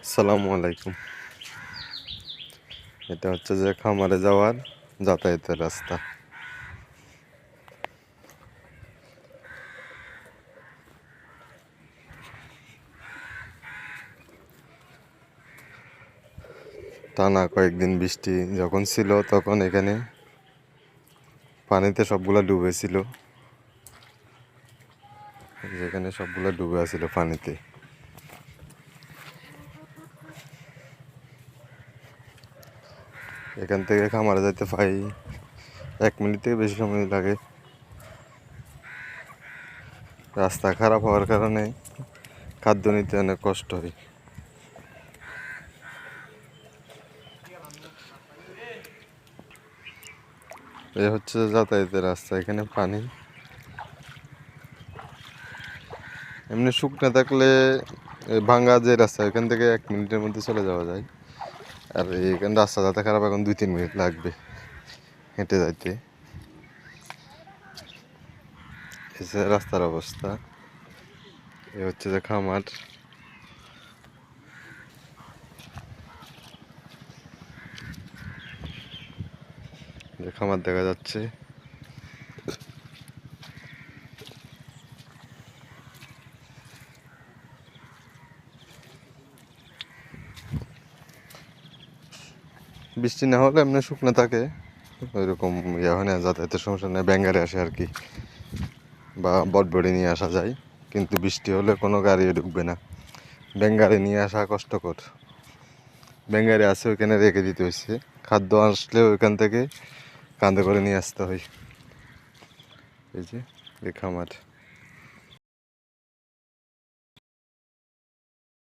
আসসালামু আলাইকুম। এটা হচ্ছে যে খামারে যাওয়ার যাতায়াতের রাস্তা। টানা কয়েকদিন বৃষ্টি যখন ছিল তখন এখানে পানিতে সবগুলা ডুবেছিল, যেখানে সবগুলা ডুবে আছিল পানিতে। এখান থেকে খামারে যাইতে প্রায় 1 মিনিট থেকে বেশি সময় লাগে। রাস্তা খারাপ হওয়ার কারণে খাদ্য নিতে অনেক কষ্ট হয়। এ হচ্ছে যাতায়াতের রাস্তা। এখানে পানি এমনি শুকনো থাকলে ভাঙ্গা যে রাস্তা এখান থেকে 1 মিনিটের মধ্যে চলে যাওয়া যায়। আর এখানে রাস্তা যাতে খারাপ, এখন 2-3 মিনিট লাগবে হেঁটে যাইতে। এই যে রাস্তার অবস্থা। এ হচ্ছে যে খামার। যে খামার দেখা যাচ্ছে। বৃষ্টি না হলে এমনি শুকনো থাকে, ওইরকম ইয়ে হয় না, যাতায়াতের সমস্যা নেই, ব্যাঙ্গারে আসে আর কি, বা বটবডি নিয়ে আসা যায়। কিন্তু বৃষ্টি হলে কোনো গাড়ি ঢুকবে না, ব্যাঙ্গারে নিয়ে আসা কষ্টকর। ব্যাঙ্গারে আছে ওইখানে রেখে দিতে হয়েছে, খাদ্য আসলে ওইখান থেকে কাঁধে করে নিয়ে আসতে হয়। এই যে খামার।